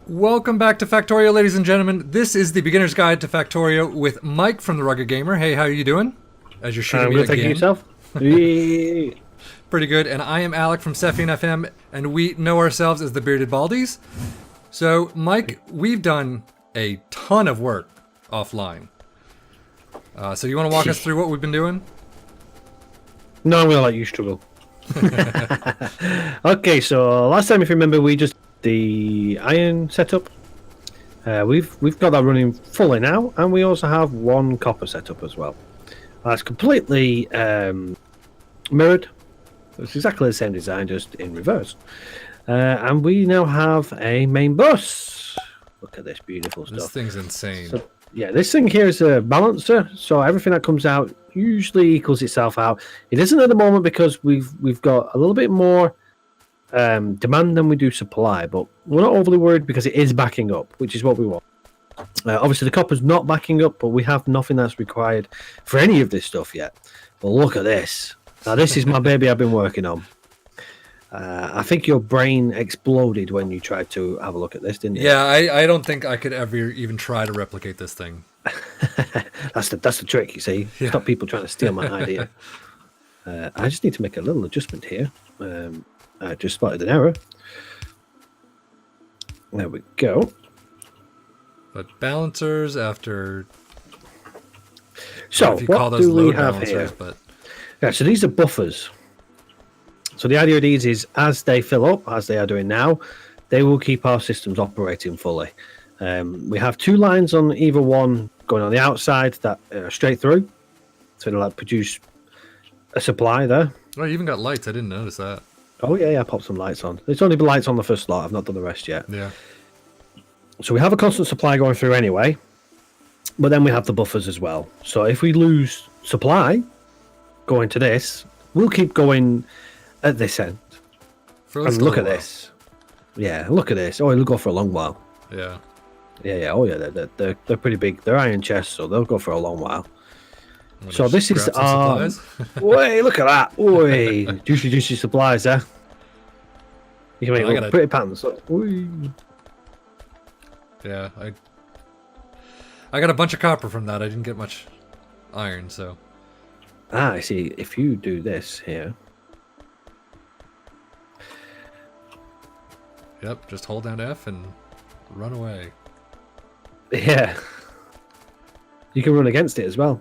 Welcome back to Factorio, ladies and gentlemen. This is the Beginner's Guide to Factorio with Mike from the Rugged Gamer. Hey, how are you doing? As you're shooting me Good, again. thank you yourself. Yeah. Pretty good. And I am Alec from sefian.gaming, and we know ourselves as the Bearded Baldies. So, Mike, we've done a ton of work offline. So you want to walk us through what we've been doing? No, I'm going to let you struggle. Okay, so last time, if you remember, we just the iron setup. We've got that running fully now, and we also have one copper setup as well. That's completely mirrored. It's exactly the same design, just in reverse. And we now have a main bus. Look at this beautiful stuff. This thing's insane. So, yeah, this thing here is a balancer, so everything that comes out usually equals itself out. It isn't at the moment because we've got a little bit more demand than we do supply, but we're not overly worried because it is backing up, which is what we want. Obviously, the copper's not backing up, but we have nothing that's required for any of this stuff yet. But look at this. Now, this is my baby I've been working on. I think your brain exploded when you tried to have a look at this, didn't you? Yeah, I don't think I could ever even try to replicate this thing. That's the trick, you see. Yeah. Stop people trying to steal my idea. I just need to make a little adjustment here. I just spotted an error. There we go. But balancers after... So, if you what call those do we load have balancers, here? but Yeah, so these are buffers. So the idea of these is as they fill up, as they are doing now, they will keep our systems operating fully. We have two lines on either one going on the outside that are straight through. So it'll produce a supply there. oh, you even got lights. I didn't notice that. Oh, yeah, I popped some lights on. There's only been lights on the first slot. I've not done the rest yet. Yeah. So we have a constant supply going through anyway, but then we have the buffers as well. So if we lose supply going to this, we'll keep going at this end. For at least And a look at little this. Yeah, look at this. Oh, it'll go for a long while. while. Yeah. Yeah. Oh, yeah. They're pretty big. They're iron chests, so they'll go for a long while. I'm So gonna this is grab some supplies. Wait, look at that. Oi, juicy supplies there. You can make I look gotta- pretty patterns. Look. Oi. Yeah, I got a bunch of copper from that. I didn't get much iron, so I see. If you do this here, yep. Just hold down F and run away. yeah, you can run against it as well.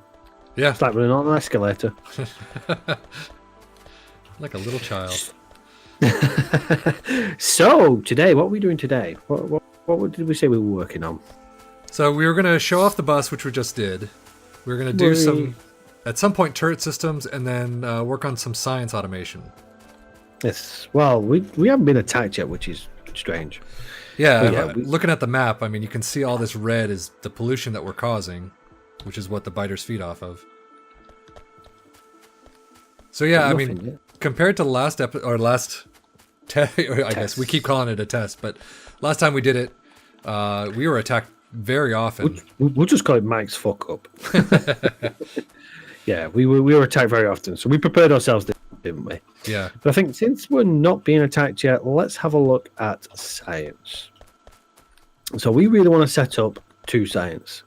Yeah, It's like running on an escalator. like a little child. So today, what are we doing today? What did we say we were working on? So we were gonna show off the bus, which we just did. We were gonna do at some point, turret systems, and then work on some science automation. Yes. Well, we haven't been attacked yet, which is strange. Yeah, Yeah, looking at the map, I mean, you can see all this red is the pollution that we're causing, which is what the biters feed off of. So yeah, I Nothing mean, yet. compared to last test, I guess we keep calling it a test, but last time we did it, we were attacked very often. We'll just call it Mike's fuck up. Yeah, we were attacked very often, so we prepared ourselves, didn't we? Yeah, But I think since we're not being attacked yet, let's have a look at science. So we really want to set up two science.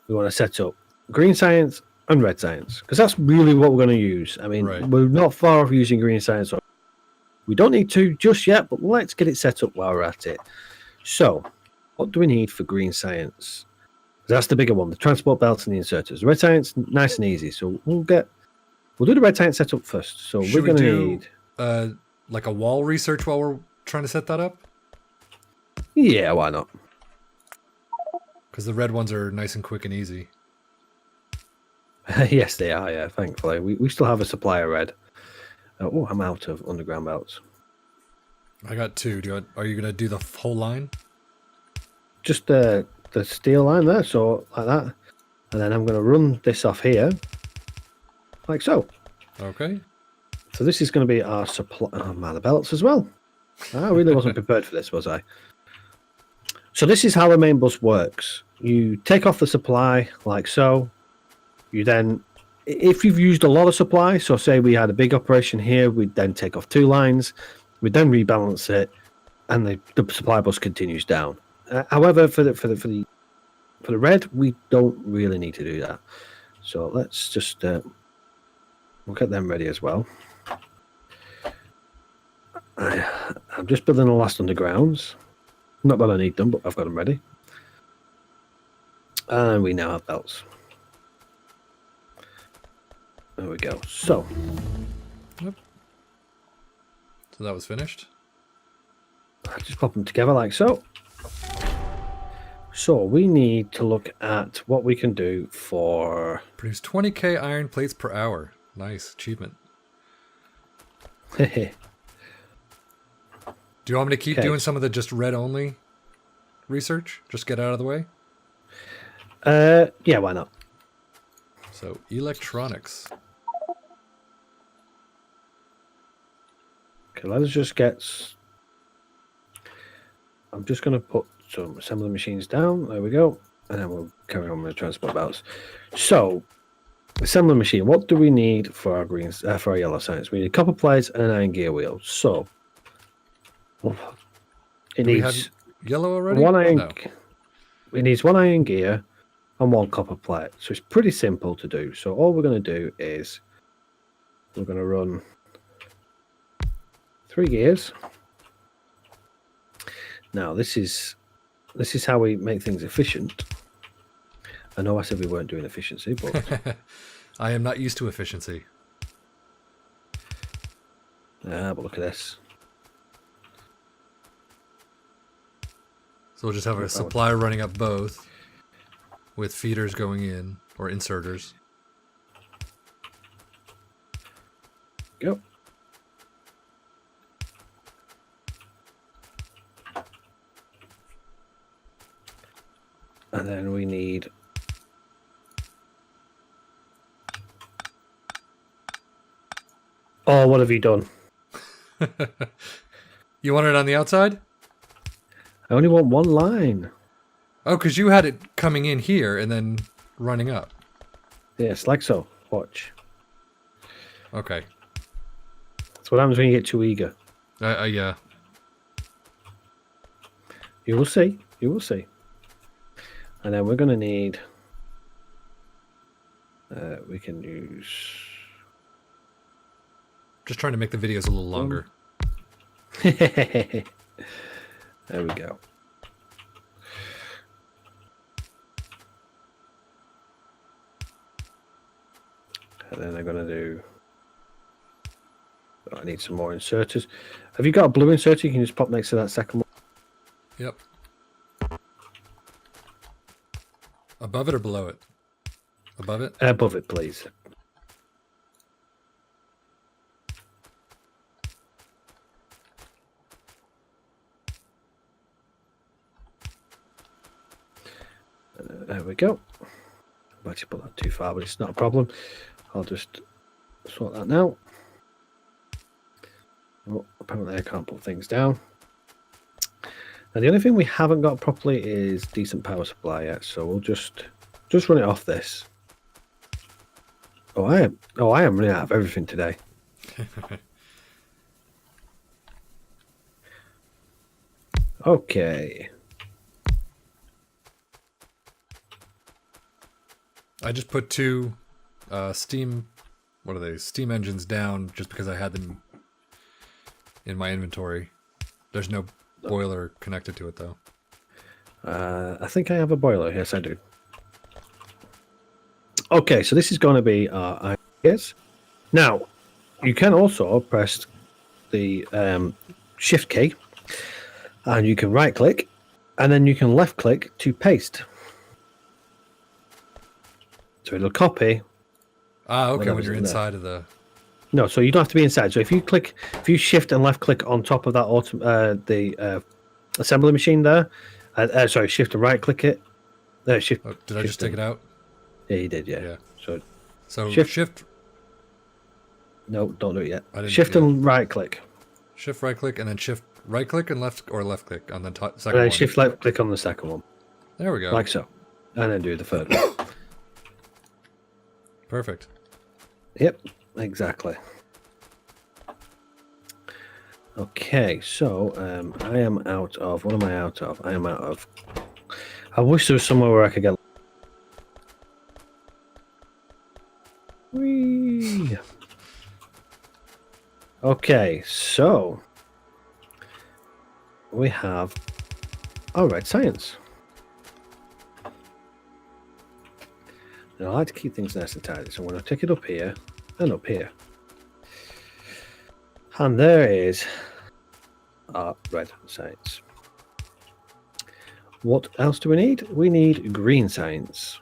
We want to set up green science and red science, because that's really what we're going to use. I mean, Right. we're not far off using green science. We don't need to just yet, but let's get it set up while we're at it. So, what do we need for green science? That's the bigger one, the transport belts and the inserters. Red science, nice and easy. So we'll do the red science setup first. So should we're we going to do need, like a wall research while we're trying to set that up? yeah, why not? Because the red ones are nice and quick and easy. Yes, they are. Yeah, thankfully, we still have a supply of red. Oh, I'm out of underground belts. I got two. Are you gonna do the whole line? Just the steel line there, so like that, and then I'm going to run this off here, like so. Okay. So this is going to be our supply. Oh man, the belts as well. I really wasn't prepared for this, was I? So this is how the main bus works. You take off the supply like so. You then, if you've used a lot of supply, so say we had a big operation here, we'd then take off two lines, we'd then rebalance it, and the supply bus continues down. However, for the red, we don't really need to do that. So let's just we'll get them ready as well. I'm just building the last undergrounds. Not that I need them, but I've got them ready. And we now have belts. There we go. So. Yep. So that was finished. I just pop them together like so. So we need to look at what we can do for... Produce 20k iron plates per hour. Nice achievement. Okay. Do you want me to keep doing some of the just red only research? Just get out of the way? Yeah, why not? So, electronics. Okay, let us just get... I'm just going to put some assembly machines down. There we go. And then we'll carry on with the transport belts. So, assembly machine. What do we need for our greens? For our yellow signs? We need copper plates and an iron gear wheel. So, it Do we needs have yellow already? one iron. No. It needs one iron gear and one copper plate. So it's pretty simple to do. So all we're going to do is we're going to run 3 gears. Now this is how we make things efficient. I know I said we weren't doing efficiency, but I am not used to efficiency. but look at this. So we'll just have a supply running up both with feeders going in or inserters. Go. And then we need oh, what have you done? You want it on the outside? I only want one line. Oh, because you had it coming in here and then running up. Yes, like so. Watch. Okay. That's what happens when you get too eager. Yeah. You will see. You will see. And then we're going to need... we can use... Just trying to make the videos a little longer. There we go. And then I'm going to do... I need some more inserters. Have you got a blue inserter? You can just pop next to that second one. Yep. Above it or below it? Above it? Above it, please. There we go. I've actually put that too far, but it's not a problem. I'll just sort that now. Oh, apparently I can't put things down. Now the only thing we haven't got properly is decent power supply yet, so we'll just run it off this. I am running out of everything today. Okay. I just put 2 steam engines down just because I had them in my inventory. There's no boiler connected to it though. I think I have a boiler. Yes, I do. Okay, so this is going to be our iron gears. Now, you can also press the shift key and you can right click and then you can left click to paste. So it'll copy. Ah, okay, when you're inside of the... No, so you don't have to be inside. So if you shift and left click on top of that assembly machine there, sorry, shift and right click it. Shift. Oh, did I just take it out? Yeah, you did. Yeah. So shift. No, don't do it yet. Shift and right click. Shift right click and then shift right click and left click on the second and then one. Shift left click on the second one. There we go. Like so, and then do the third one. Perfect. Yep, exactly. Okay, so I am out of. What am I out of? I am out of. I wish there was somewhere where I could get. Whee! Okay, so we have. All right, science. Now, I like to keep things nice and tidy, so I'm going to take it up here and up here. And there is our red science. What else do we need? We need green science.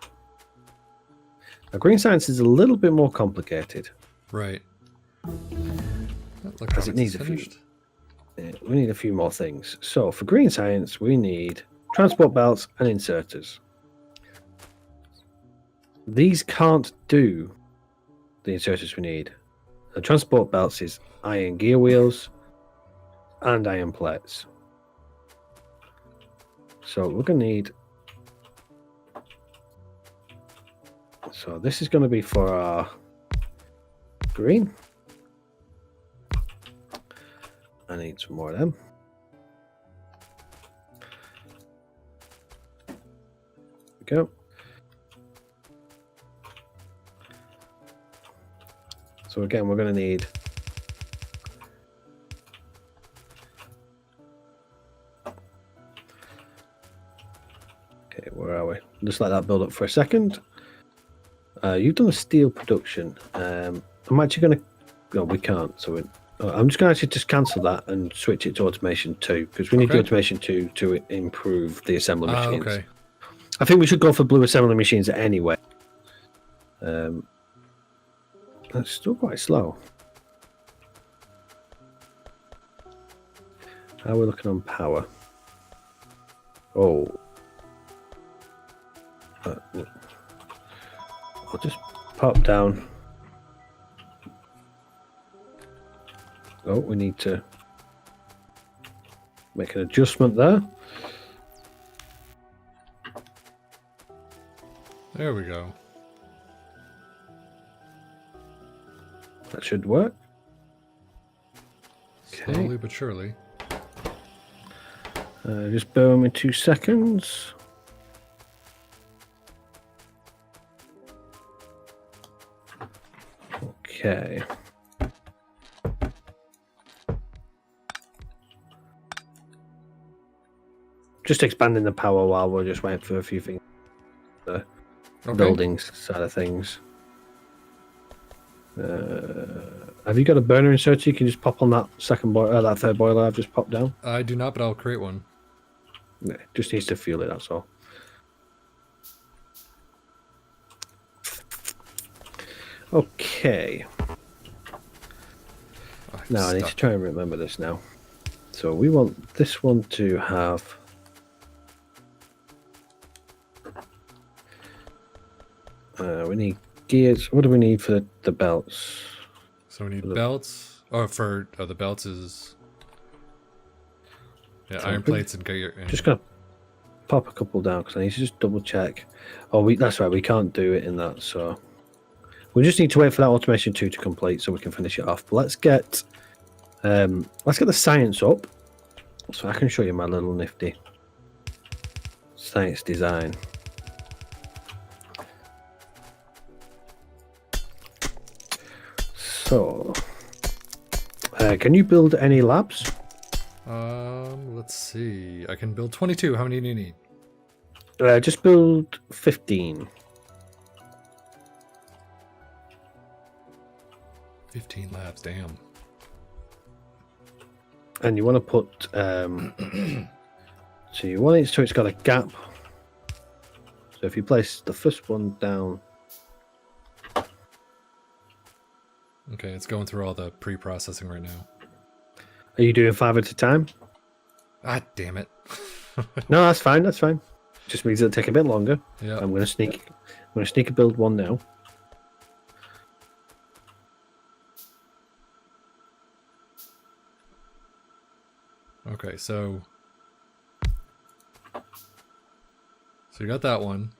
Now, green science is a little bit more complicated. Right. Because it needs a few. We need a few more things. So for green science, we need transport belts and inserters. These can't do the inserters we need. The transport belts is iron gear wheels and iron plates. So we're going to need. So this is going to be for our green. I need some more of them. There we go. So again, we're going to need okay, where are we? Just let that build up for a second. You've done a steel production. I'm actually going to. No, we can't. So I'm just going to actually just cancel that and switch it to automation 2 because we need the automation 2 to improve the assembly machines. Okay. I think we should go for blue assembly machines anyway. That's still quite slow. How are we looking on power? Oh. I'll just pop down. Oh, we need to make an adjustment there. There we go. That should work. Okay. Slowly but surely. Just bear with me 2 seconds. Okay. Just expanding the power while we're just waiting for a few things. Buildings side of things. Have you got a burner inserter? You can just pop on that that third boiler I've just popped down. I do not, but I'll create one. Yeah, just needs to fuel it. That's all. Okay. Now I need to try and remember this now. So we want this one to have. We need gears. What do we need for the belts? So we need belts. Oh, for the belts is iron plates and gear. Just gonna pop a couple down because I need to just double check. Oh, that's right. We can't do it in that. So we just need to wait for that automation 2 to complete so we can finish it off. But let's get the science up so I can show you my little nifty science design. So, can you build any labs? Let's see. I can build 22. How many do you need? Just build 15. 15 labs, damn. And you want to put, so you want it so it's got a gap. So if you place the first one down. Okay, it's going through all the pre-processing right now. Are you doing 5 at a time? Ah, damn it. No, that's fine. That's fine. Just means it'll take a bit longer. Yeah. I'm gonna sneak a build one now. Okay, so you got that one.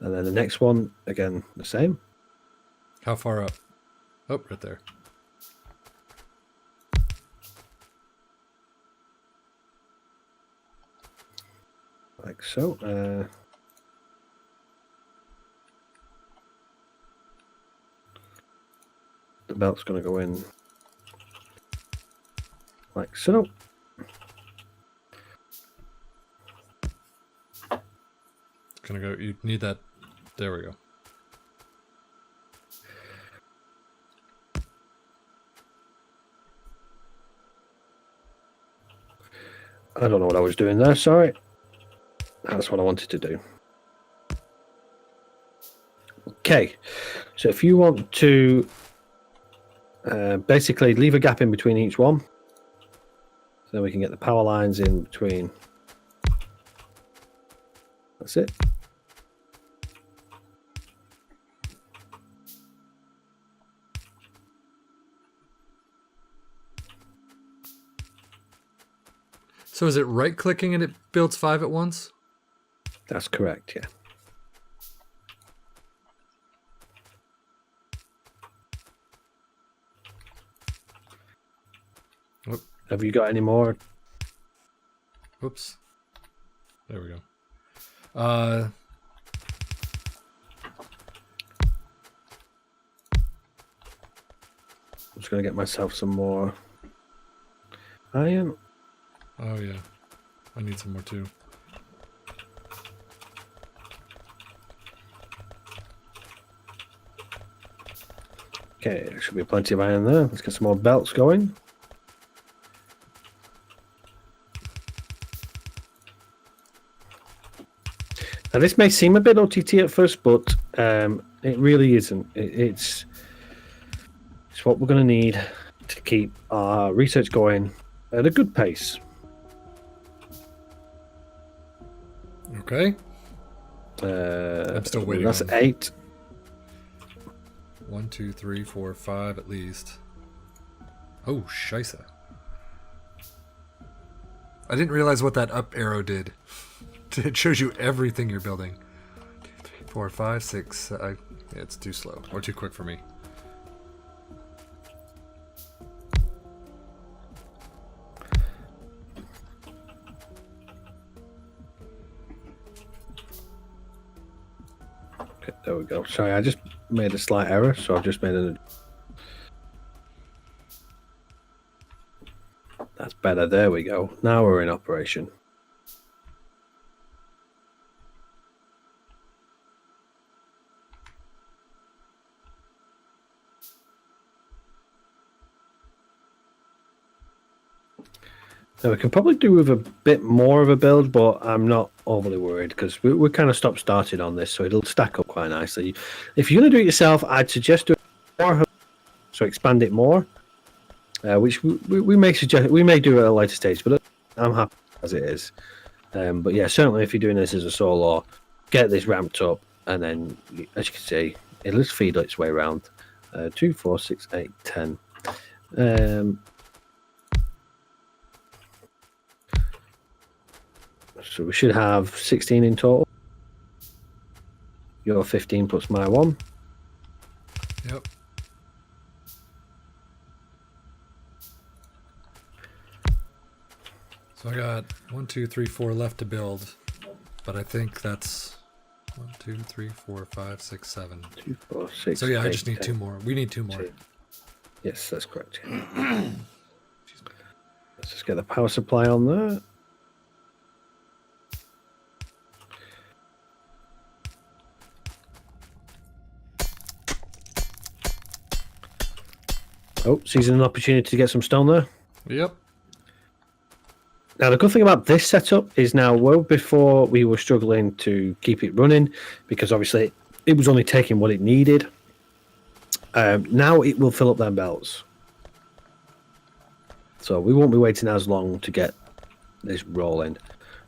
And then the next one, again, the same. How far up? Oh, right there. Like so. The belt's going to go in like so. Gonna go. You need that. There we go. I don't know what I was doing there. Sorry. That's what I wanted to do. Okay. So if you want to basically leave a gap in between each one, so we can get the power lines in between. That's it. So is it right-clicking and it builds 5 at once? That's correct, yeah. Whoop. Have you got any more? Whoops. There we go. I'm just going to get myself some more iron. Oh, yeah. I need some more, too. Okay, there should be plenty of iron there. Let's get some more belts going. Now, this may seem a bit OTT at first, but it really isn't. It's what we're going to need to keep our research going at a good pace. Okay. I'm still waiting. That's 8. 1, 2, 3, 4, 5 at least. Oh, scheisse. I didn't realize what that up arrow did. It shows you everything you're building. 2, 3, 4, 5, 6. Yeah, it's too slow or too quick for me. Okay, there we go. Sorry, I just made a slight error, so I've just made a... That's better. There we go. Now we're in operation. Now we can probably do with a bit more of a build, but I'm not overly worried because we're kind of stop-started on this, so it'll stack up quite nicely. If you're going to do it yourself, I'd suggest doing more, so expand it more, which we may suggest. We may do at a later stage, but I'm happy as it is. But yeah, certainly if you're doing this as a solo, get this ramped up, and then as you can see, it'll just feed its way around. 2, 4, 6, 8, 10. So we should have 16 in total. Your 15 plus my 1. Yep. So I got 1, 2, 3, 4 left to build, but I think that's 1, 2, 3, 4, 5, 6, 7. 2, 4, 6. So yeah, 8, I just need 10. 2 more. We need 2 more. 2. Yes, that's correct. Let's just get the power supply on there. Oh, seizing an opportunity to get some stone there. Yep. Now, the good thing about this setup is now, well, before we were struggling to keep it running, because obviously it was only taking what it needed. Now it will fill up them belts. So we won't be waiting as long to get this rolling.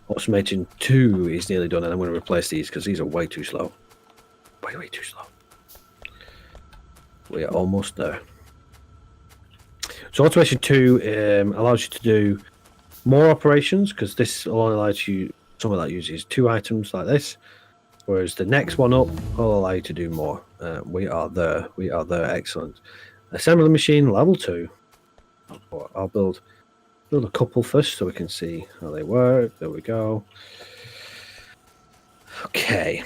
Automation 2 is nearly done, and I'm going to replace these because these are way too slow. Way too slow. We are almost there. So automation 2 allows you to do more operations, because this will only allow you, some of that uses 2 items like this. Whereas the next one up will allow you to do more. We are there. We are there. Excellent. Assembly machine level 2. I'll build a couple first so we can see how they work. There we go. Okay.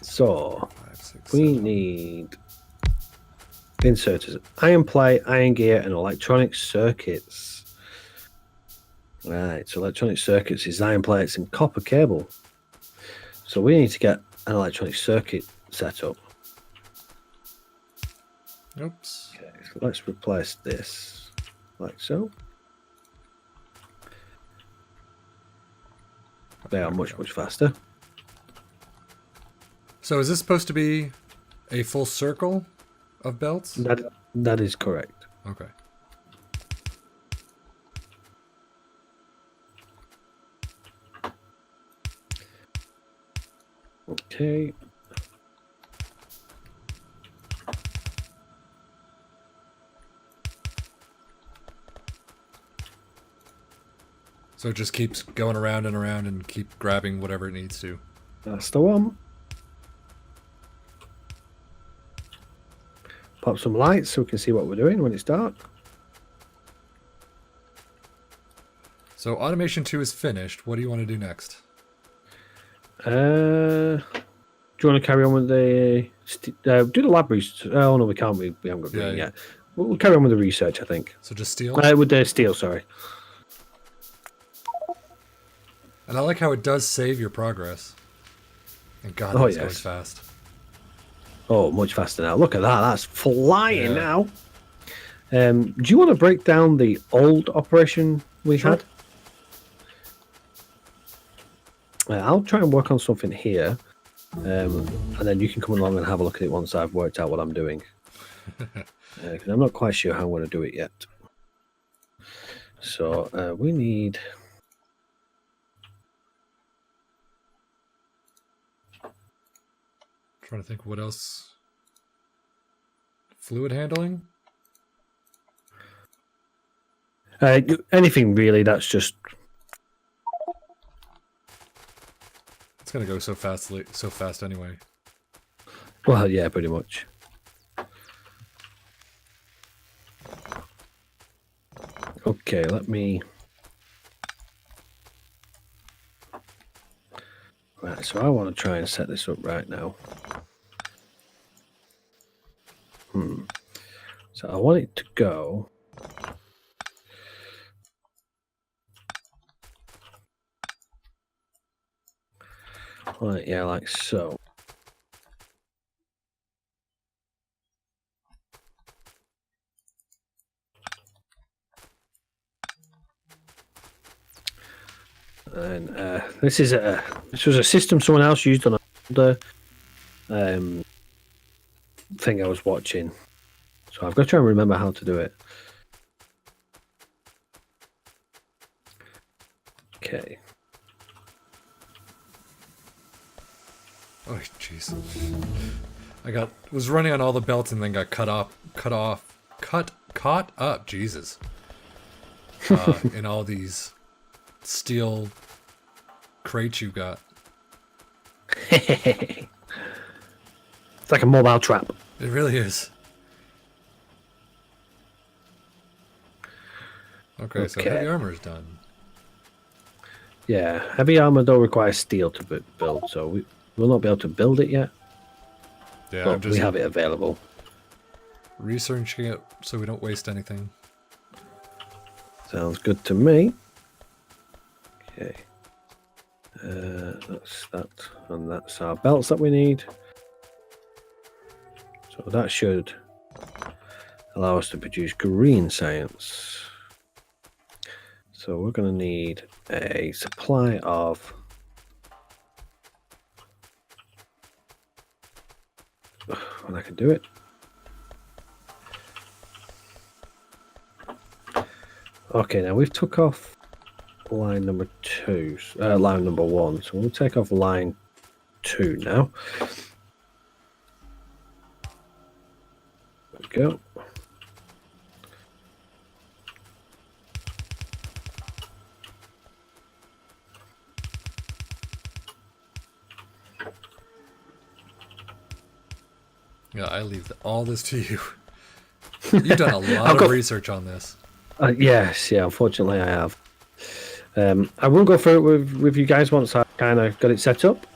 So 5, 6, we 7. need inserters, iron plate, iron gear, and electronic circuits. Right, so electronic circuits is iron plates and copper cable. So we need to get an electronic circuit set up. Oops. Okay, so let's replace this like so. They are much faster. So is this supposed to be a full circle of belts? That is correct. Okay. Okay. So it just keeps going around and around and keep grabbing whatever it needs to. That's the one. Pop some lights so we can see what we're doing when it's dark. So automation 2 is finished. What do you want to do next? Do you want to carry on with the do the lab research? Oh no, we can't. We haven't got green yet. We'll carry on with the research, I think. So just steel? With the steel, sorry. And I like how it does save your progress. And God, that's going fast. Oh, much faster now. Look at that. That's flying now. Do you want to break down the old operation we had? I'll try and work on something here. And then you can come along and have a look at it once I've worked out what I'm doing. 'Cause I'm not quite sure how I'm going to do it yet. So we need... Trying to think what else. Fluid handling? Anything really, that's just... It's going to go so fast anyway. Well, yeah, pretty much. Okay, let me... Right, so I want to try and set this up right now. So I want it to go... Right, yeah, like so. And this was a system someone else used on another thing I was watching. So I've got to try and remember how to do it. Okay. Oh, jeez. I was running on all the belts and then got caught up, Jesus. In all these steel crates you got. It's like a mobile trap. It really is. Okay, so heavy armor is done. Yeah, heavy armor though requires steel to build, so we will not be able to build it yet. Yeah, but we have it available. Researching it so we don't waste anything. Sounds good to me. Okay. That's that, and that's our belts that we need. So that should allow us to produce green science. So we're going to need a supply of... when I can do it. Okay, now we've took off line number 2, line number 1. So we'll take off line 2 now. There we go. Yeah, I leave all this to you. You've done a lot of research on this. Yes, yeah, unfortunately I have. I will go through it with you guys once I kind of got it set up.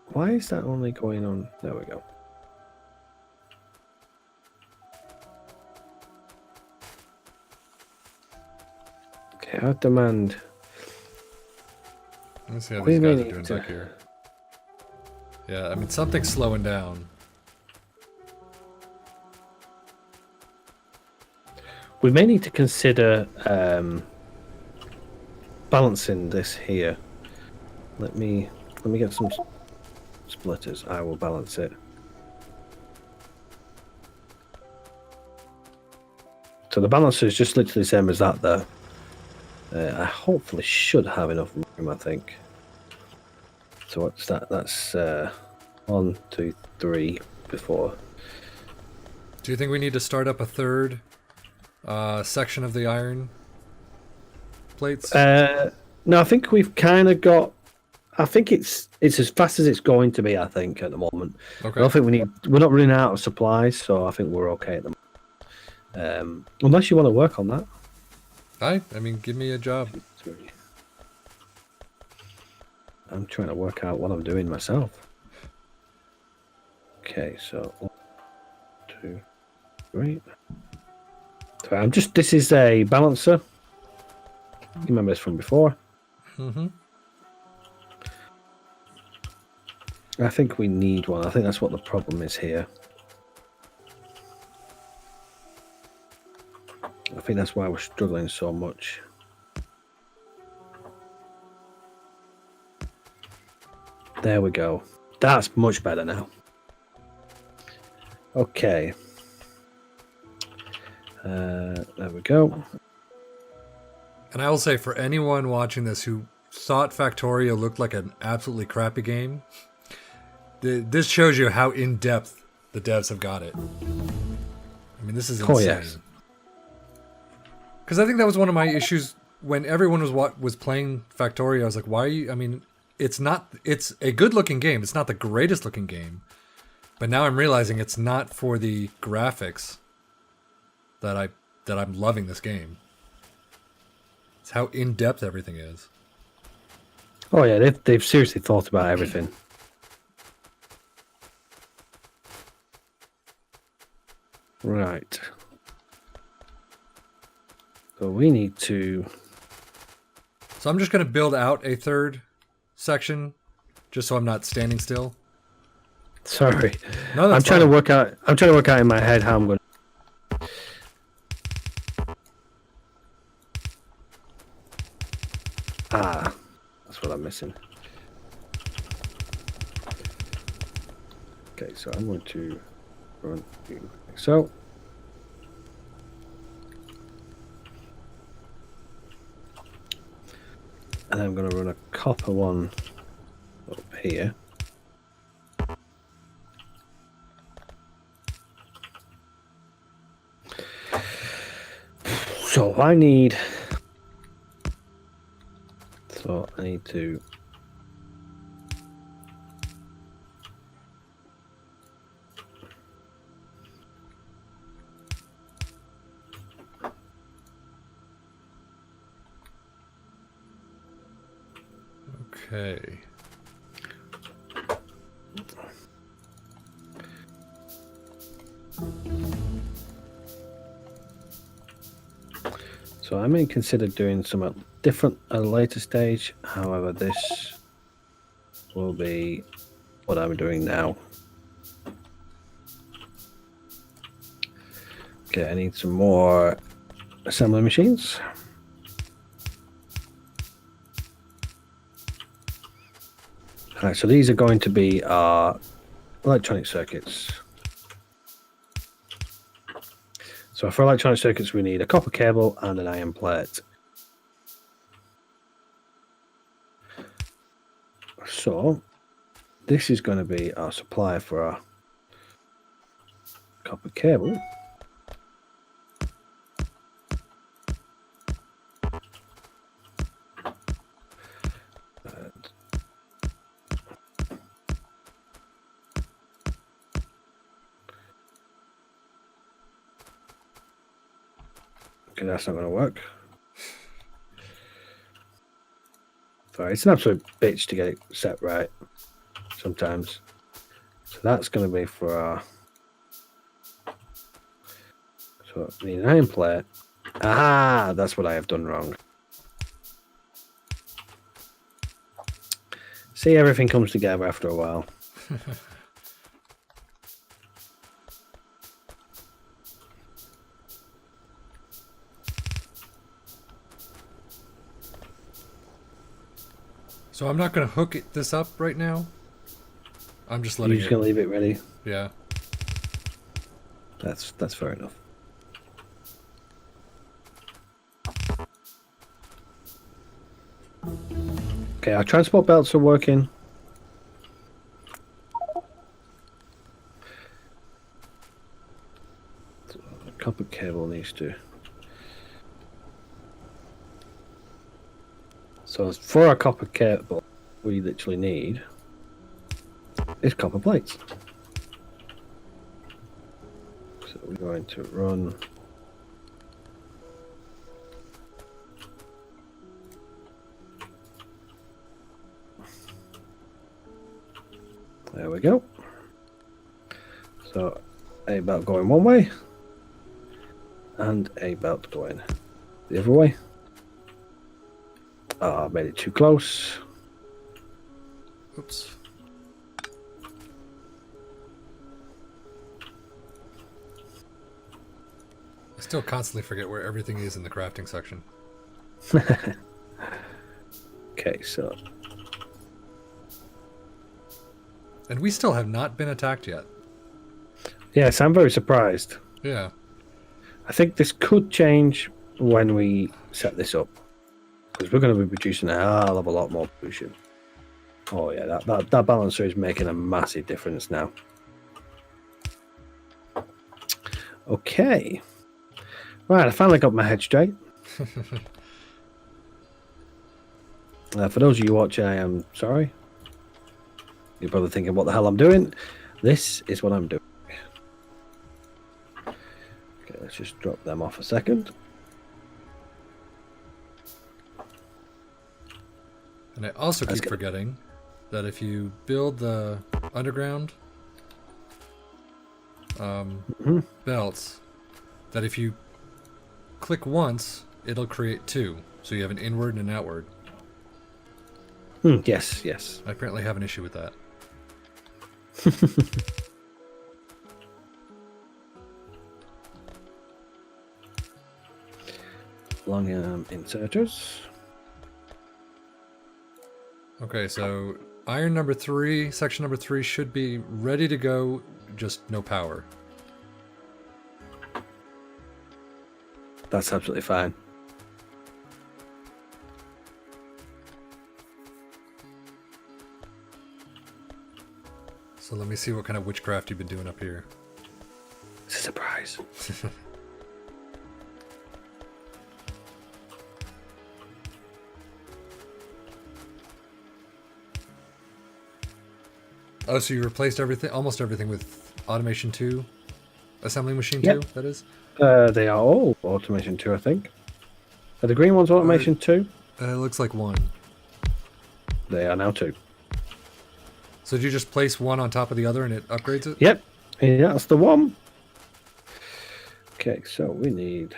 Why is that only going on? There we go. Okay, our demand. Let's see how these guys are doing back here. Yeah, I mean, something's slowing down. We may need to consider balancing this here. Let me get some splitters. I will balance it. So the balancer is just literally the same as that there. I hopefully should have enough room, I think. So what's that? That's 1, 2, 3 before. Do you think we need to start up a third section of the iron plates? No, I think we've kind of got. I think it's as fast as it's going to be. I think at the moment. Okay. I don't think we're not running out of supplies, so I think we're okay at the moment. Unless you want to work on that. I mean, give me a job. I'm trying to work out what I'm doing myself. Okay, so 1, 2, 3. So this is a balancer. You remember this from before? Mm-hmm. I think we need one. I think that's what the problem is here. I think that's why we're struggling so much. There we go. That's much better now. Okay. There we go. And I will say, for anyone watching this who thought Factorio looked like an absolutely crappy game, this shows you how in-depth the devs have got it. I mean, this is insane. Oh, yes. Because I think that was one of my issues when everyone was playing Factorio. I was like, why are you... I mean, it's a good-looking game. It's not the greatest-looking game. But now I'm realizing it's not for the graphics that I'm loving this game. It's how in-depth everything is. Oh yeah, they've seriously thought about everything. Right. So we need to... So I'm just going to build out a third section, just so I'm not standing still. Sorry. No, I'm trying to work out in my head how I'm going to... Ah, that's what I'm missing. Okay, so I'm going to run like so. And I'm going to run a copper one up here. So I need to Okay. So I may consider doing something different at a later stage. However, this will be what I'm doing now. Okay, I need some more assembly machines. Alright, so these are going to be our electronic circuits. So for electronic circuits, we need a copper cable and an iron plate. So this is going to be our supply for our copper cable. Okay, that's not going to work. Sorry, it's an absolute bitch to get it set right sometimes. So that's going to be for our... So we need an iron plate. Ah, that's what I have done wrong. See, everything comes together after a while. So I'm not going to this up right now. I'm just letting You're just going to leave it ready. Yeah. That's fair enough. Okay, our transport belts are working. So the copper cable needs to... So for our copper cable, we literally need is copper plates. So we're going to run... There we go. So a belt going one way and a belt going the other way. Oh, I made it too close. Oops. I still constantly forget where everything is in the crafting section. Okay, so... And we still have not been attacked yet. Yes, I'm very surprised. Yeah. I think this could change when we set this up. Because we're going to be producing a hell of a lot more pollution. Oh yeah, that balancer is making a massive difference now. Okay. Right, I finally got my head straight. For those of you watching, I am sorry. You're probably thinking, what the hell I'm doing? This is what I'm doing. Okay, let's just drop them off a second. And I also keep forgetting that if you build the underground belts, that if you click once, it'll create two. So you have an inward and an outward. Yes, yes. I apparently have an issue with that. Long inserters. Okay, so iron number 3, section number 3 should be ready to go, just no power. That's absolutely fine. So let me see what kind of witchcraft you've been doing up here. It's a surprise. Oh, so you replaced everything, almost everything with Automation 2? Assembly Machine 2, that is? They are all Automation 2, I think. Are the green ones Automation 2? It looks like 1. They are now 2. So did you just place one on top of the other and it upgrades it? Yep. Yeah, that's the one. Okay, so we need...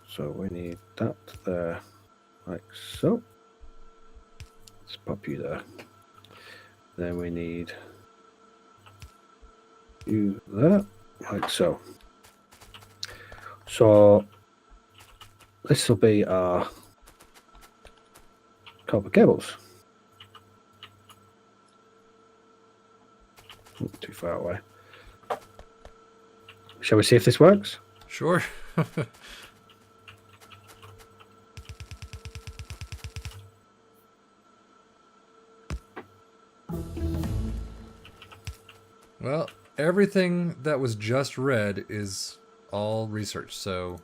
So we need that there, like so. Let's pop you there. Then we need you there, like so. So this will be our copper cables. Not too far away. Shall we see if this works? Sure. Well, everything that was just read is all research, so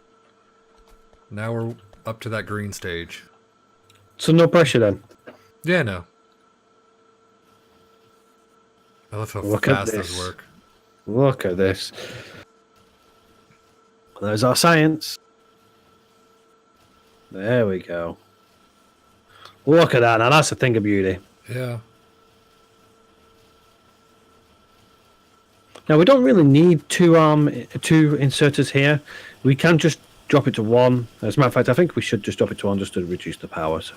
now we're up to that green stage. So no pressure then? Yeah, no. I love how fast those work. Look at this. There's our science. There we go. Look at that. Now that's a thing of beauty. Yeah. Now we don't really need two inserters here. We can just drop it to one. As a matter of fact, I think we should just drop it to one just to reduce the power. So,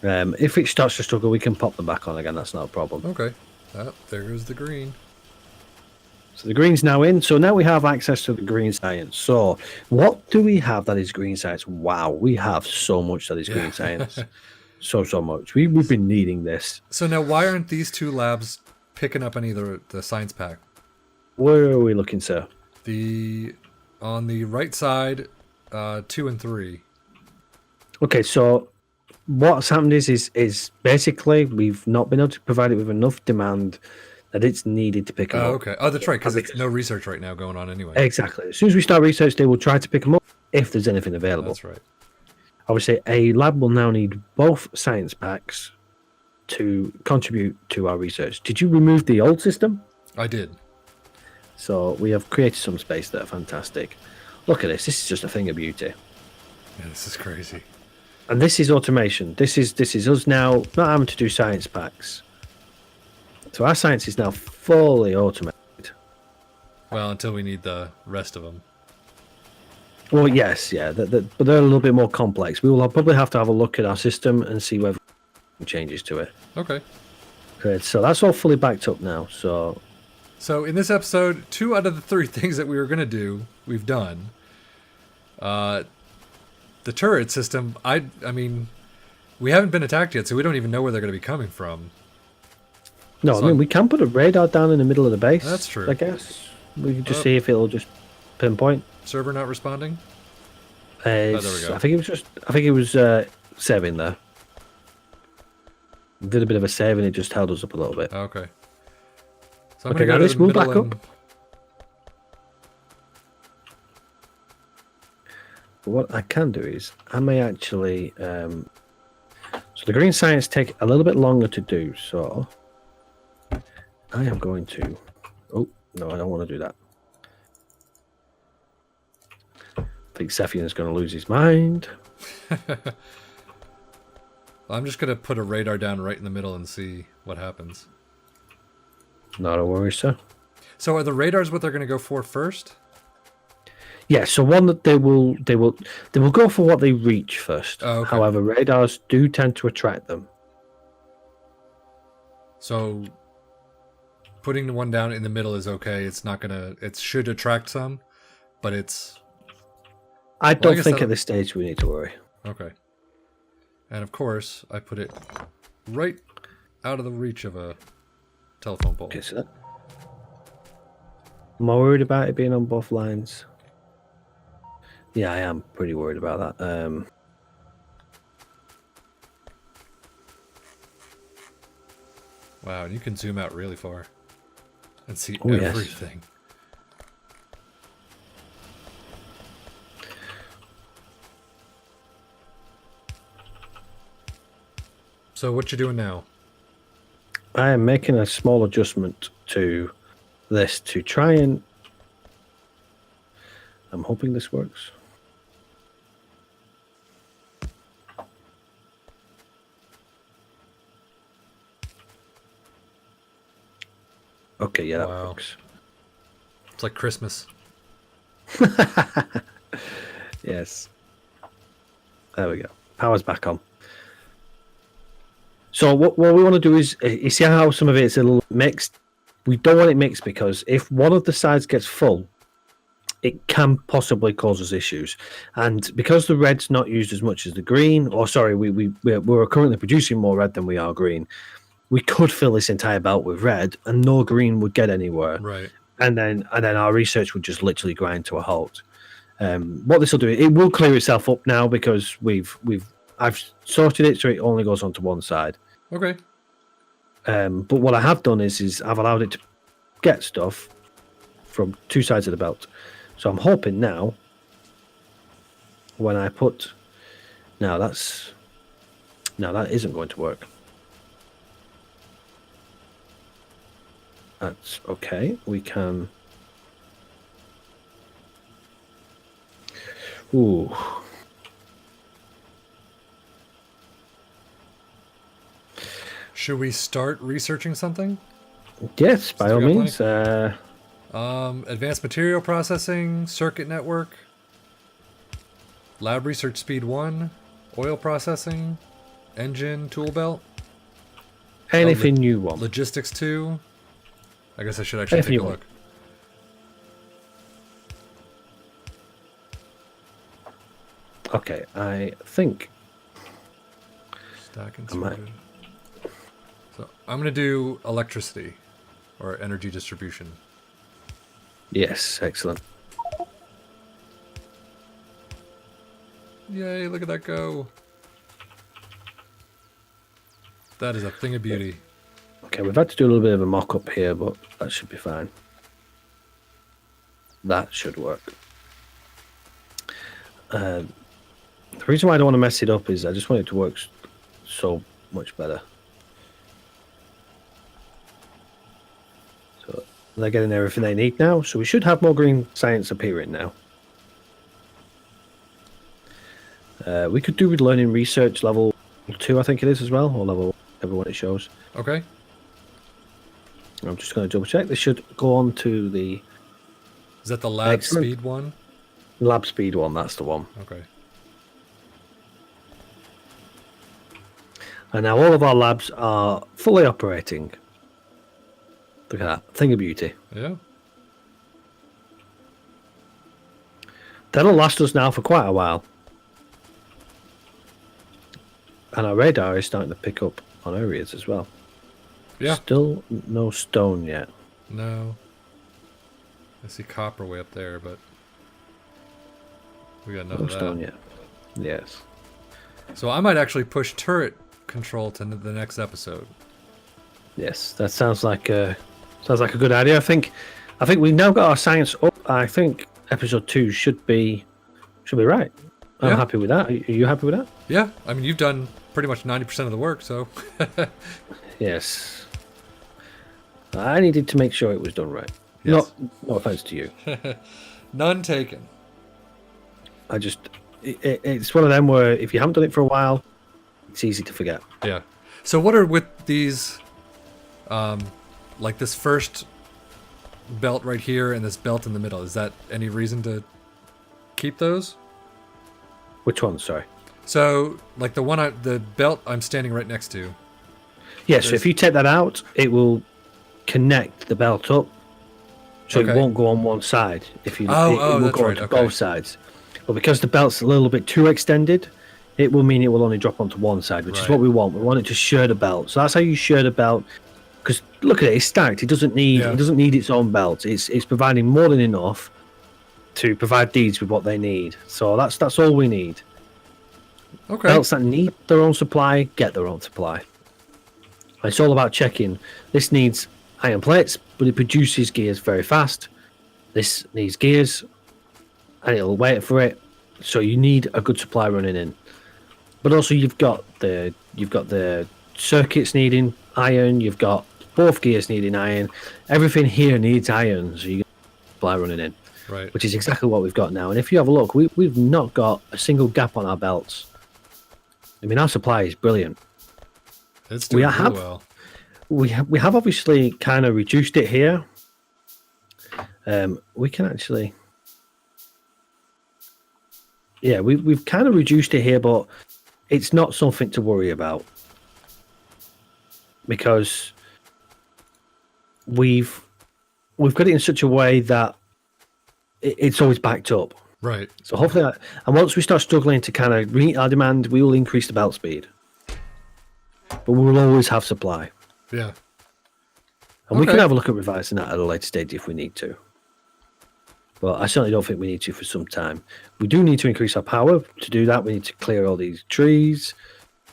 if it starts to struggle, we can pop them back on again. That's not a problem. Okay. There goes the green. So the green's now in. So now we have access to the green science. So what do we have that is green science? Wow, we have so much that is green science. So much. We've been needing this. So now why aren't these two labs picking up any of the science pack? Where are we looking, sir? On the right side, 2 and 3. Okay, so what's happened is basically we've not been able to provide it with enough demand that it's needed to pick them up. Okay. Oh, that's right, because it's no research right now going on anyway. Exactly. As soon as we start research, they will try to pick them up if there's anything available. That's right. Obviously, a lab will now need both science packs to contribute to our research. Did you remove the old system? I did. So we have created some space there. Fantastic. Look at this. This is just a thing of beauty. Yeah, this is crazy. And this is automation. This is us now not having to do science packs. So our science is now fully automated. Well, until we need the rest of them. Well, yes, yeah, but they're a little bit more complex. We will probably have to have a look at our system and see whether changes to it. Okay. Great. So that's all fully backed up now. So in this episode, 2 out of the 3 things that we were going to do, we've done. The turret system, I mean, we haven't been attacked yet, so we don't even know where they're going to be coming from. No, So I mean, we can put a radar down in the middle of the base. That's true. I guess. We can just see if it'll just pinpoint. Server not responding? There we go. I think it was saving there. Did a bit of a save and it just held us up a little bit. Okay. So Okay, now let's move back up. What I can do is I may actually so the green science take a little bit longer to do, so I am going to no, I don't want to do that. I think Sefian is going to lose his mind. I'm just going to put a radar down right in the middle and see what happens. Not a worry, sir. So are the radars what they're going to go for first? Yeah, so one that they will go for what they reach first. Oh, okay. However, radars do tend to attract them. So putting the one down in the middle is okay. It's not gonna. It should attract some, but it's. I don't think at this stage we need to worry. Okay. And of course, I put it right out of the reach of a telephone pole. Okay, so am I worried about it being on both lines? Yeah, I am pretty worried about that. Wow, and you can zoom out really far and see yes. everything. So what you doing now? I am making a small adjustment to this to try and... I'm hoping this works. Okay, yeah, that works. It's like Christmas. Yes. There we go. Power's back on. So what we want to do is, you see how some of it is a little mixed? We don't want it mixed because if one of the sides gets full, it can possibly cause us issues. And because the red's not used as much as the green, or sorry, we're currently producing more red than we are green, we could fill this entire belt with red and no green would get anywhere. Right. And then our research would just literally grind to a halt. What this will do, it will clear itself up now because I've sorted it so it only goes onto one side. Okay. But what I have done is I've allowed it to get stuff from two sides of the belt. So I'm hoping now when I put that isn't going to work. That's okay. We can Ooh. Should we start researching something? Yes, by all Still got means. Advanced material processing, circuit network, lab research speed 1, oil processing, engine, tool belt, Anything you want. logistics 2. I guess I should actually Anything take a you look. Okay, I think Stack I might. inserted. So I'm going to do electricity or energy distribution. Yes, excellent. Yay, look at that go. That is a thing of beauty. Okay, we've had to do a little bit of a mock-up here, but that should be fine. That should work. The reason why I don't want to mess it up is I just want it to work so much better. So they're getting everything they need now, so we should have more green science appearing now. We could do with learning research level 2, I think it is as well, or level everyone it shows. Okay. I'm just going to double check. This should go on to the Is that the lab Excellent. speed one? lab speed one. That's the one. Okay. And now all of our labs are fully operating. Look at that. Thing of beauty. Yeah. That'll last us now for quite a while. And our radar is starting to pick up on areas as well. Yeah. Still no stone yet. No. I see copper way up there, but we got none No of stone that. yet. Yes. So I might actually push turret control to the next episode. Yes. That sounds like a good idea. I think we've now got our science up. I think episode 2 should be right. I'm Yeah. happy with that. Are you happy with that? Yeah. I mean, you've done pretty much 90% of the work, so. Yes. I needed to make sure it was done right. Yes. No offense to you. None taken. I just, it's one of them where if you haven't done it for a while, it's easy to forget. Yeah. So what are with these, like this first belt right here and this belt in the middle? Is that any reason to keep those? Which one? Sorry. So, like the belt I'm standing right next to. Yeah, so if you take that out, it will connect the belt up, so Okay. it won't go on one side. If you, Oh, it will that's go right, onto okay. both sides. But because the belt's a little bit too extended, it will mean it will only drop onto one side, which is Right. what we want. We want it to share the belt. So that's how you share the belt. Because look at it, it's stacked. It doesn't need its own belt. It's providing more than enough to provide these with what they need. So that's all we need. Okay. Belts that need their own supply get their own supply. It's all about checking. This needs iron plates, but it produces gears very fast. This needs gears, and it'll wait for it. So you need a good supply running in. But also you've got the circuits needing iron. You've got both gears needing iron. Everything here needs iron, so you get supply running in. Right. Which is exactly what we've got now. And if you have a look, we've not got a single gap on our belts. I mean, our supply is brilliant. It's doing really have- well. We have obviously kind of reduced it here. We can actually, yeah, we've kind of reduced it here, but it's not something to worry about because we've got it in such a way that it's always backed up. Right. So hopefully, and once we start struggling to kind of meet our demand, we will increase the belt speed. But we will always have supply. Yeah. And we can Okay. have a look at revising that at a later stage if we need to. But I certainly don't think we need to for some time. We do need to increase our power. To do that, we need to clear all these trees.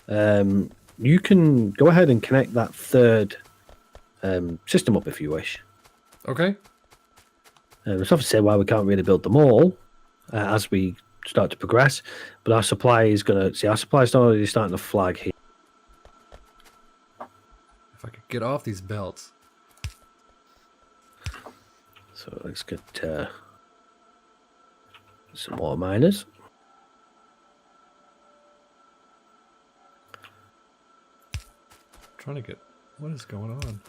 You can go ahead and connect that third system up if you wish. Okay. It's not to say why we can't really build them all as we start to progress, but our supply is going to... See, our supply is already starting to flag here. If I could get off these belts. So let's get some more miners. trying to get... What is going on?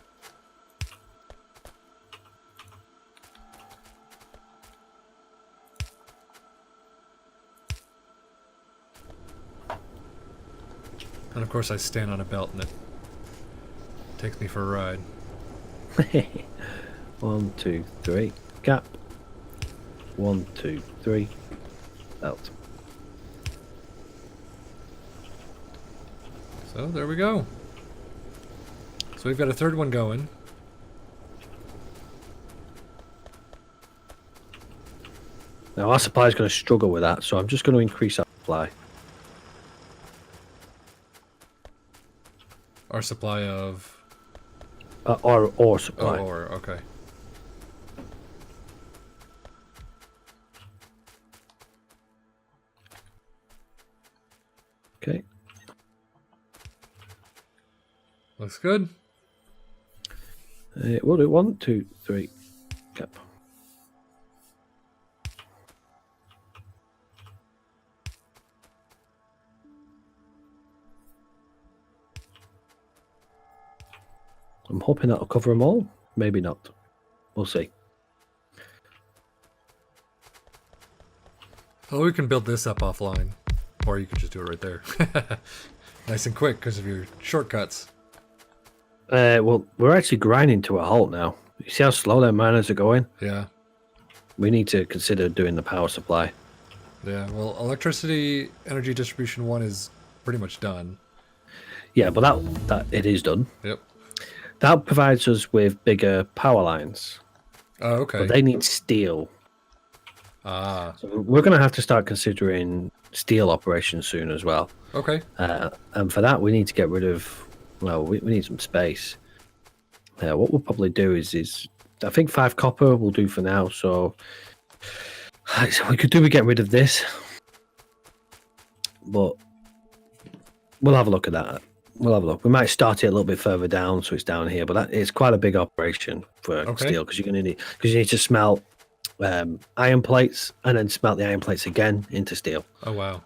And of course I stand on a belt and it takes me for a ride. 1, 2, 3. Gap. 1, 2, 3. Belt. So there we go. So we've got a third one going. Now our supply is going to struggle with that, so I'm just going to increase our supply. Our supply of... Ore supply. Oh, ore, okay. Okay. Looks good. We'll do 1, 2, 3. Gap. I'm hoping that'll cover them all. Maybe not. We'll see. Well, we can build this up offline. Or you could just do it right there. Nice and quick because of your shortcuts. Well, we're actually grinding to a halt now. You see how slow their miners are going? Yeah. We need to consider doing the power supply. Yeah, well, electricity energy distribution 1 is pretty much done. Yeah, but that it is done. Yep. That provides us with bigger power lines. Oh, okay. But they need steel. Ah. So we're going to have to start considering steel operations soon as well. Okay. And for that, we need to get rid of... Well, we need some space. What we'll probably do is I think 5 copper will do for now. So we could do we get rid of this. But we'll have a look at that. We'll have a look. We might start it a little bit further down, so it's down here. But it's quite a big operation for steel because you're going to need you need to smelt iron plates and then smelt the iron plates again into steel. Oh wow.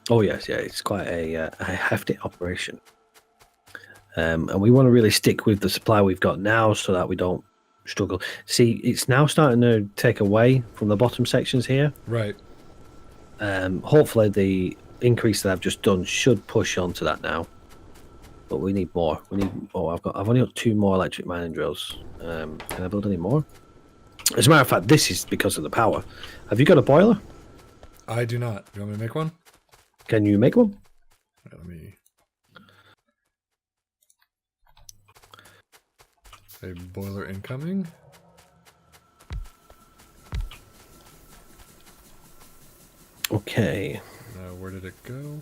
Oh yes, yeah. It's quite a hefty operation. And we want to really stick with the supply we've got now so that we don't struggle. See, it's now starting to take away from the bottom sections here. Right. Hopefully the increase that I've just done should push onto that now. But we need more. We need. Oh, I've only got 2 more electric mining drills. Can I build any more? As a matter of fact, this is because of the power. Have you got a boiler? I do not. You want me to make one? Can you make one? Let me... A boiler incoming. Okay. Now, where did it go?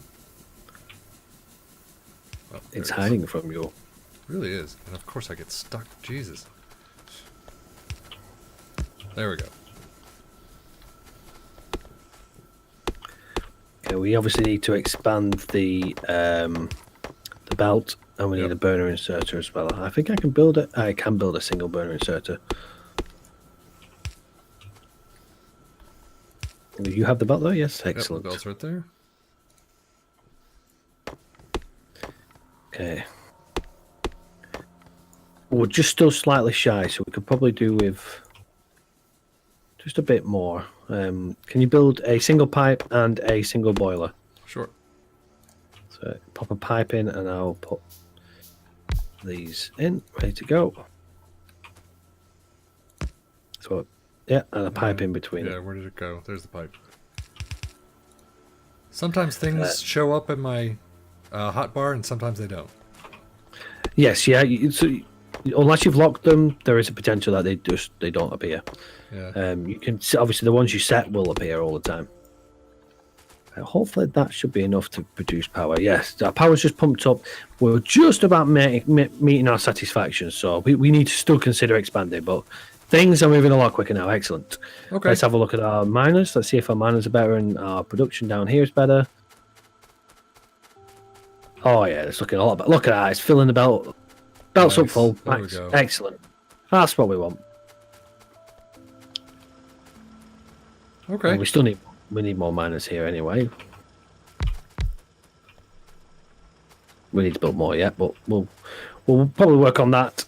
Oh, It's there it is. hiding from you. It really is. And of course I get stuck. Jesus. There we go. Okay, we obviously need to expand the belt, and we need a burner inserter as well. I think I can build it. I can build a single burner inserter. You have the belt though? Yes, excellent. Yep, the belt's right there. Okay. We're just still slightly shy, so we could probably do with just a bit more. Can you build a single pipe and a single boiler? Sure. So pop a pipe in, and I'll put these in, ready to go. So, yeah, and a pipe in between. Yeah, where did it go? There's the pipe. Sometimes things show up in my hotbar, and sometimes they don't. Yes, yeah. Unless you've locked them, there is a potential that they don't appear. Yeah. You can obviously the ones you set will appear all the time. Hopefully that should be enough to produce power. Yes, our power's just pumped up. We're just about meeting our satisfaction, so we need to still consider expanding, but things are moving a lot quicker now. Excellent. Okay. Let's have a look at our miners. Let's see if our miners are better and our production down here is better. Oh yeah, it's looking a lot better. Look at that, it's filling the belt. Belt's up Nice. full. There we Nice. go. Excellent. That's what we want. Okay. And we need more miners here anyway. we need to build more yet, but we'll probably work on that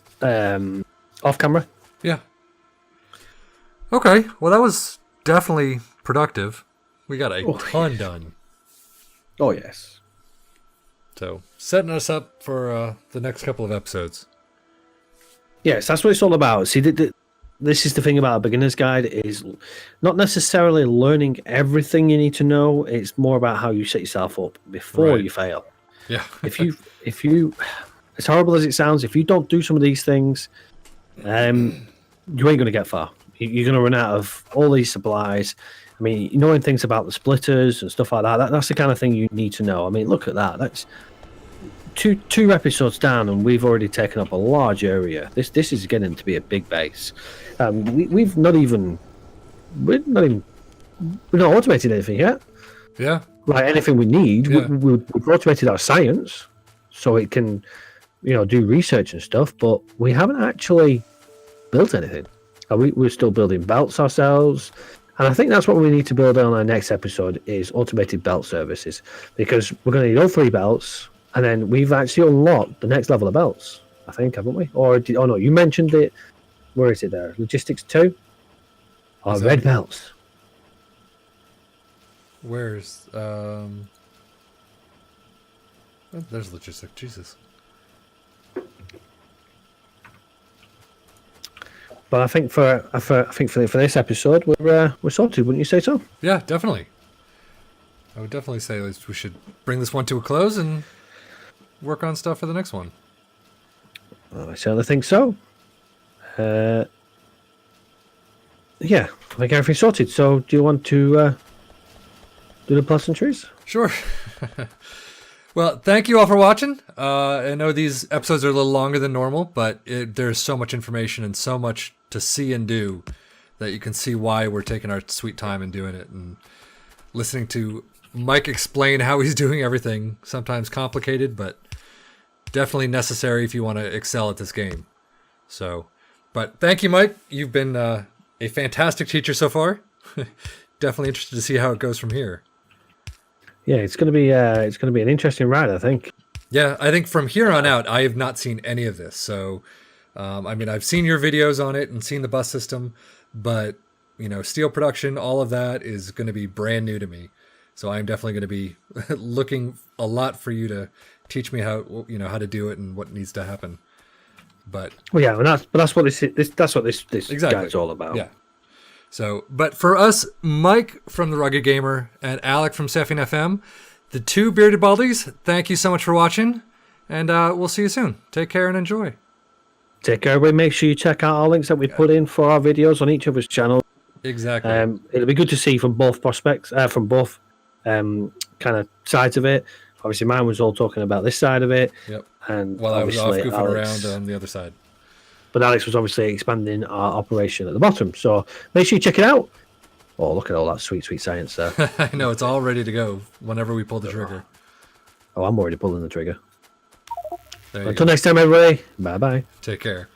off camera. Yeah. Okay. Well, that was definitely productive. We got a ton done. Oh yes. So setting us up for the next couple of episodes. Yes, that's what it's all about. See, this is the thing about a beginner's guide is not necessarily learning everything you need to know. It's more about how you set yourself up before you fail. Yeah. if you, as horrible as it sounds, if you don't do some of these things, you ain't going to get far. You're going to run out of all these supplies. I mean, knowing things about the splitters and stuff like that's the kind of thing you need to know. I mean, look at that. That's two episodes down, and we've already taken up a large area. This is getting to be a big base. We've not automated anything yet. Yeah. Like anything we need, Yeah. we've automated our science, so it can, do research and stuff. But we haven't actually built anything. We're still building belts ourselves. And I think that's what we need to build on our next episode is automated belt services, because we're going to need all 3 belts, and then we've actually unlocked the next level of belts, I think, haven't we? Oh no, you mentioned it. Where is it there? Logistics 2? Oh, red belts. Where's there's logistics. Jesus. But I think for this episode we're sorted, wouldn't you say so? Yeah, definitely. I would definitely say we should bring this one to a close and work on stuff for the next one. Well, I certainly think so. Yeah, I think everything's sorted. So, do you want to do the pleasantries? Sure. Well, thank you all for watching. I know these episodes are a little longer than normal, but there's so much information and so much to see and do that you can see why we're taking our sweet time and doing it. And listening to Mike explain how he's doing everything, sometimes complicated, but definitely necessary if you want to excel at this game. So, but thank you, Mike. You've been a fantastic teacher so far. Definitely interested to see how it goes from here. Yeah, it's going to be an interesting ride, I think. Yeah, I think from here on out, I have not seen any of this. So, I mean, I've seen your videos on it and seen the bus system, but steel production, all of that is going to be brand new to me. So I'm definitely going to be looking a lot for you to teach me how to do it and what needs to happen. But that's what this exactly. Guide's all about. Yeah. So, but for us, Mike from The Rugged Gamer and Alec from Sefian FM, the 2 Bearded Baldies, thank you so much for watching, and we'll see you soon. Take care and enjoy. Take care, everybody. Make sure you check out our links that we put in for our videos on each of us channels. Exactly. It'll be good to see from both prospects, from both kind of sides of it. Obviously, mine was all talking about this side of it. Yep. And while I was off goofing Alex, around on the other side. But Alex was obviously expanding our operation at the bottom. So make sure you check it out. Oh, look at all that sweet science there. I know, it's all ready to go whenever we pull the trigger. Oh, I'm already pulling the trigger. Until next time, everybody. Bye-bye. Take care.